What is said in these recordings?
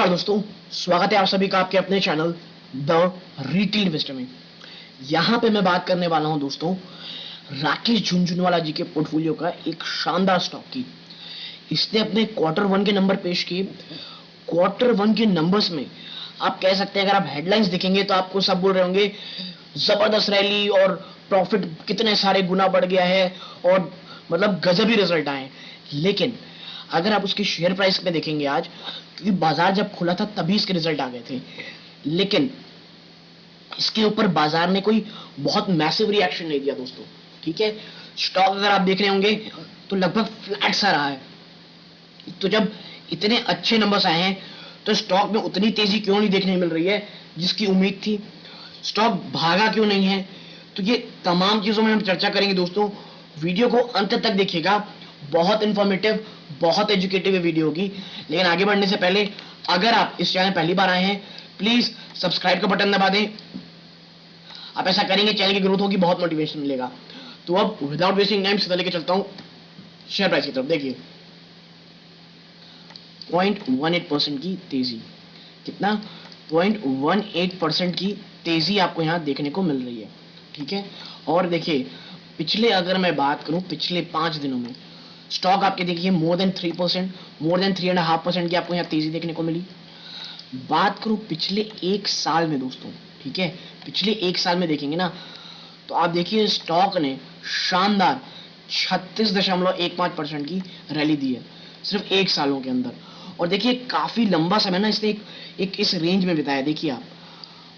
नमस्कार दोस्तों, स्वागत है आप सभी का आपके अपने चैनल द रिटेल इन्वेस्टर में। यहाँ पे मैं बात करने वाला हूँ दोस्तों राकेश झुनझुनवाला जी के पोर्टफोलियो का एक शानदार स्टॉक की। इसने अपने क्वार्टर वन के नंबर पेश किए। क्वार्टर वन के नंबर्स में आप कह सकते हैं, अगर आप हेडलाइंस देखेंगे तो आपको सब बोल रहे होंगे जबरदस्त रैली और प्रॉफिट कितने सारे गुना बढ़ गया है और मतलब गजबी रिजल्ट आए। लेकिन अगर आप उसकी शेयर प्राइस में देखेंगे आज, क्योंकि बाजार जब खुला था तभी इसके रिजल्ट आ गए थे, लेकिन इसके ऊपर बाजार ने कोई बहुत मैसिव रिएक्शन नहीं दिया दोस्तों। ठीक है, स्टॉक अगर आप देख रहे होंगे तो लगभग फ्लैट सा रहा है। तो जब इतने अच्छे नंबर्स आए हैं तो स्टॉक में उतनी तेजी क्यों नहीं देखने मिल रही है जिसकी उम्मीद थी? स्टॉक भागा क्यों नहीं है? तो ये तमाम चीजों में हम चर्चा करेंगे दोस्तों। वीडियो को अंत तक देखिएगा, बहुत इंफॉर्मेटिव, बहुत एजुकेटिव वीडियो होगी। लेकिन आगे बढ़ने से पहले अगर आप इस चैनल पहली बार आए हैं, प्लीज सब्सक्राइब का बटन दबा दें। आप ऐसा करेंगे चैनल की ग्रोथ होगी, बहुत मोटिवेशन मिलेगा। तो अब विदाउट वेस्टिंग टाइम सीधा लेके चलता हूं शेयर प्राइस की तरफ। देखिए 0.18% की तेजी, कितना 0.18% की तेजी आपको यहां देखने को मिल रही है। ठीक है, और देखिए पिछले अगर मैं बात करूं पिछले 5 दिनों में स्टॉक आपके देखिए मोर देन 3%, मोर देन 3.5% की आपको यहाँ तेजी देखने को मिली। बात करूं पिछले एक साल में दोस्तों, ठीक है, पिछले एक साल में देखेंगे ना तो आप देखिए स्टॉक ने शानदार 36.15% की रैली दी है सिर्फ एक सालों के अंदर। और देखिए काफी लंबा समय ना इसने एक इस रेंज में बिताया, देखिए आप।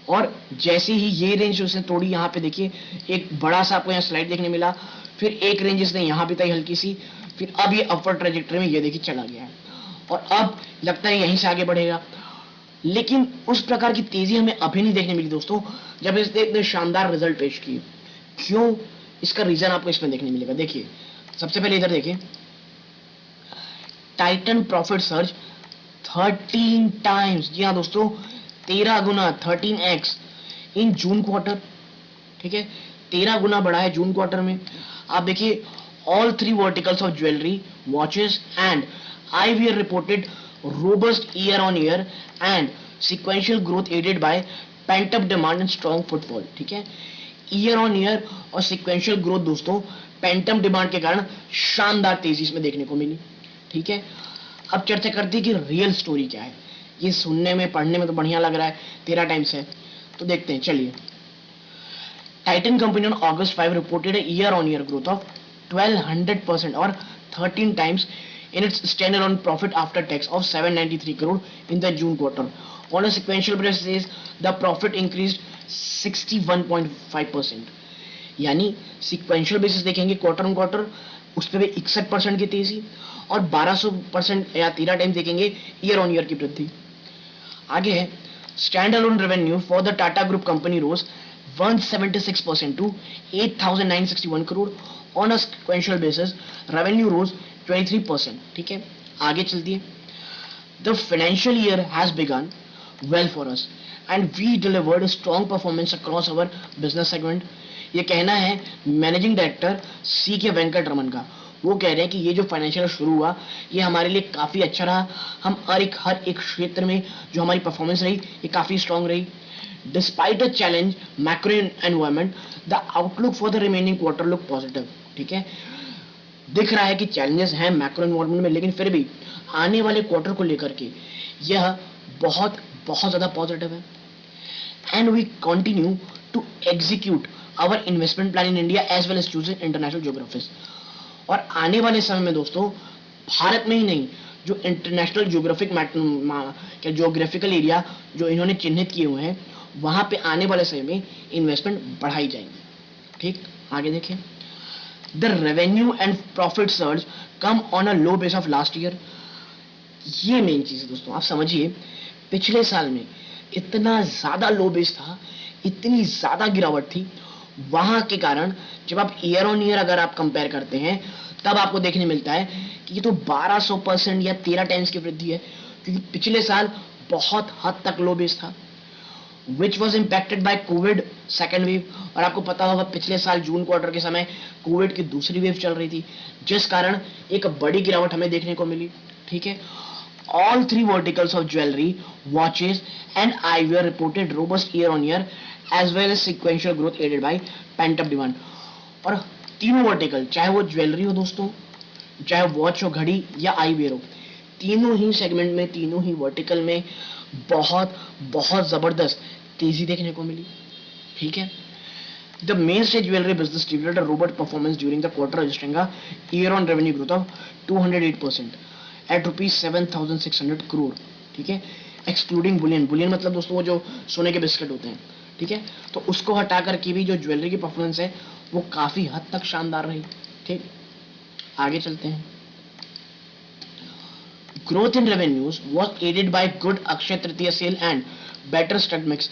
और जैसे ही ये रेंज उसने तोड़ी, यहाँ पे देखिए एक बड़ा सा आपको यहाँ स्लाइड देखने मिला, फिर एक रेंज इसने यहाँ बिताई हल्की सी, फिर अब ये अपवर्ड ट्रेजेक्टरी में ये देखिए चला गया है और अब लगता है यहीं से आगे बढ़ेगा। लेकिन उस प्रकार की तेजी हमें अभी नहीं देखने मिली दोस्तों जब इसने इतने शानदार रिजल्ट पेश किए। क्यों? इसका रीजन आपको इसमें देखने मिलेगा। देखिए सबसे पहले इधर देखिए, टाइटन प्रॉफिट सर्ज 13 टाइम्स, जी हाँ दोस्तों 13 गुना, 13x इन जून क्वार्टर। ठीक है, 13 गुना बढ़ा है जून क्वार्टर में। आप देखिए all three verticals of jewellery, watches and eyewear reported robust year on year and sequential growth aided by pent up demand and strong footfall. ठीक है, ईयर ऑन ईयर और सिक्वेंशियल ग्रोथ दोस्तों पेंट अप डिमांड के कारण शानदार तेजी इसमें देखने को मिली। ठीक है, अब चर्चा करते हैं कि रियल स्टोरी क्या है। ये सुनने में पढ़ने में तो बढ़िया लग रहा है, 13 टाइम्स है, तो देखते हैं चलिए। Titan company on August 5 reported a year-on-year growth of 1200% or 13 times in its standalone profit after tax of 793 crore in the June quarter. On a sequential basis, the profit increased 61.5%. यानी sequential basis देखेंगे quarter on quarter, उस पर भी 61% की तेजी और 1200% या 13 time देखेंगे ईयर ऑन ईयर की वृद्धि। आगे है standalone revenue for the Tata group company rose 176% to 8,961 crore on a sequential basis. Revenue rose 23%. ठीक है, आगे चलती है। The financial year has begun well for us and we delivered a strong performance across our business segment. ये कहना है managing director सी के वेंकट रमन का। वो कह रहे हैं कि ये जो फाइनेंशियल शुरू हुआ ये हमारे लिए काफी अच्छा रहा। हम हर एक क्षेत्र में जो हमारी परफॉर्मेंस रही ये काफी स्ट्रांग रही। Despite a challenge macro environment, the outlook for the remaining quarter look positive. ठीक है, दिख रहा है कि चैलेंजेस हैं मैक्रो एनवायरनमेंट में, लेकिन फिर भी आने वाले क्वार्टर को लेकर के यह बहुत बहुत ज्यादा पॉजिटिव है। And we continue to execute our investment plan in India as well as choosing international geographies. और आने वाले समय में दोस्तों भारत में ही नहीं, जो इंटरनेशनल ज्योग्राफिकल एरिया जो इन्होंने चिन्हित किए हुए हैं वहां पे आने वाले समय में इन्वेस्टमेंट बढ़ाई जाएंगी। ठीक, आगे देखें। The revenue and profit surge come on a low base of last year. ये मेन चीज है दोस्तों, आप समझिए पिछले साल में इतना ज्यादा लो बेस था, इतनी ज्यादा गिरावट थी, वहां के कारण जब आप ईयर ऑन ईयर अगर आप कंपेयर करते हैं तब आपको देखने मिलता है कि ये तो 1200% या 13 टाइम्स की वृद्धि है, क्योंकि पिछले साल बहुत हद तक लो बेस था which was impacted by Covid second wave. और आपको पता होगा पिछले साल जून क्वार्टर के समय कोविड की दूसरी वेव चल रही थी, जिस कारण एक बड़ी गिरावट हमें देखने को मिली। ठीक है, All three verticals of jewelry, watches, and eyewear reported robust year-on-year as well as sequential growth aided by pent-up demand. और तीनों वर्टिकल, चाहे वो ज्वेलरी हो दोस्तों, चाहे वॉच हो, घड़ी या आईवेयर हो, तीनों ही सेगमेंट में, तीनों ही वर्टिकल में बहुत बहुत जबरदस्त तेजी देखने को मिली। ठीक है। The mainstay jewelry business delivered a robust performance during the quarter, registering a year-on revenue growth of 208% at rupees 7,600 crore। ठीक है। एक्सक्लूडिंग बुलियन, बुलियन मतलब दोस्तों वो जो सोने के बिस्किट होते हैं। ठीक है। तो उसको हटा करके भी जो ज्वेलरी की परफॉर्मेंस है वो काफी हद तक शानदार रही। ठीक, आगे चलते हैं। Growth in revenues was aided by good Akshaya Tritiya sale and better stud mix.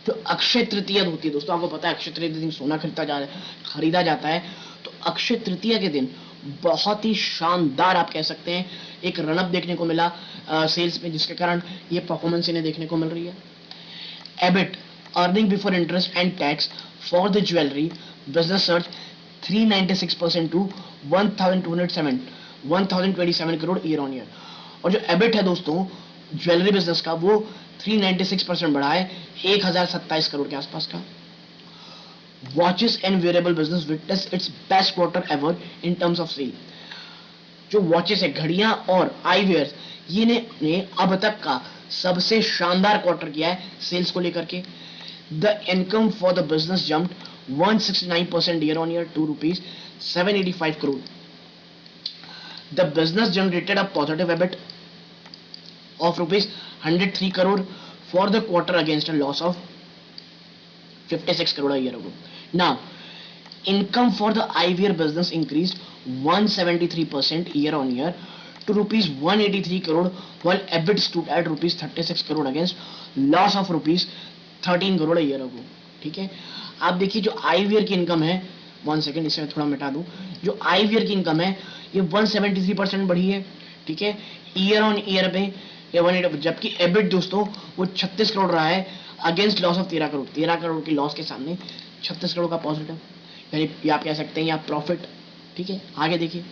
जो अक्षय तृतीया होती है दोस्तों, आपको पता है अक्षय तृतीया दिन सोना खरीदा जाता है। तो अक्षय तृतीया के दिन बहुत ही शानदार, आप कह सकते हैं, एक रनअप देखने को मिला सेल्स में, जिसके कारण ये परफॉर्मेंस इन्हें देखने को मिल रही है। EBIT, earning before interest and tax for the jewellery business surged 396% to 1227 crore year on year. और जो एबिट है दोस्तों ज्वेलरी बिजनेस का, वो 396% बढ़ा है, 1027 करोड़ के आसपास का। Watches and wearable business witness its best quarter ever in terms of sale. जो वॉचेस है, घड़ियां और आईवेयर, ये ने अब तक का सबसे शानदार क्वार्टर किया है सेल्स को लेकर के। The income for the business jumped 169% year on year to rupees 785 crore. The business generated a positive EBIT of rupees 103 crore for the quarter against a loss of 56 crore a year ago. Now, income for the eyewear business increased 173% year on year to rupees 183 crore, while EBIT stood at rupees 36 crore against loss of rupees 13 crore a year ago. ठीक है। आप देखिए जो eyewear की income है, 1 second इसे थोड़ा मिटा दूं, जो आईवेयर की इनकम है ये 173% बढ़ी है। ठीक है। ईयर ऑन ईयर में ये 180, जबकि एबिट दोस्तों वो 36 करोड़ रहा है against loss of 13 crore. 13 crore की लॉस के सामने 36 करोड़ का पॉजिटिव, यानी आप कह सकते हैं या प्रॉफिट। ठीक है। आगे देखिए।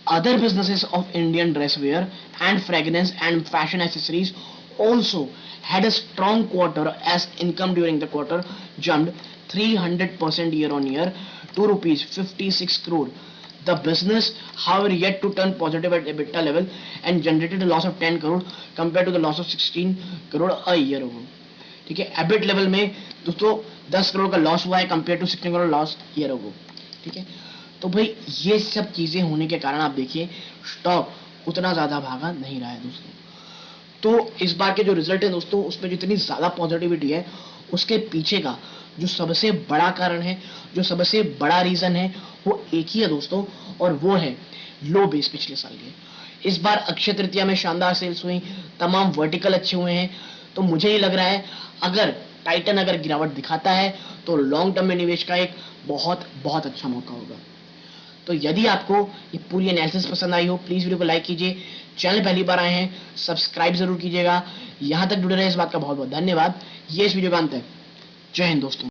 Other businesses of Indian dresswear and fragrance and fashion accessories also had a strong quarter as income during the quarter jumped 300% year on year to rupees 56 crore. The business, however, yet to turn positive at EBITDA level and generated a loss of 10 crore compared to the loss of 16 crore a year ago. ठीक है। EBIT level में दोस्तों 10 करोड़ का loss हुआ है compare to 16 crore loss year ago. ठीक है। तो भाई ये सब चीजें होने के कारण आप देखिए स्टॉक उतना ज्यादा भागा नहीं रहा है दोस्तों। तो इस बार के जो रिजल्ट है दोस्तों, उसमें जितनी ज्यादा पॉजिटिविटी है, उसके पीछे का जो सबसे बड़ा कारण है, जो सबसे बड़ा रीजन है, वो एक ही है दोस्तों, और वो है लो बेस पिछले साल के। इस बार अक्षय तृतीया में शानदार सेल्स हुई, तमाम वर्टिकल अच्छे हुए हैं। तो मुझे ये लग रहा है अगर टाइटन अगर गिरावट दिखाता है तो लॉन्ग टर्म में निवेश का एक बहुत बहुत अच्छा मौका होगा। तो यदि आपको ये पूरी एनालिसिस पसंद आई हो, प्लीज वीडियो को लाइक कीजिए। चैनल पहली बार आए हैं सब्सक्राइब जरूर कीजिएगा। यहां तक जुड़े रहे इस बात का बहुत बहुत धन्यवाद। ये इस वीडियो का अंत है। जय हिंद दोस्तों।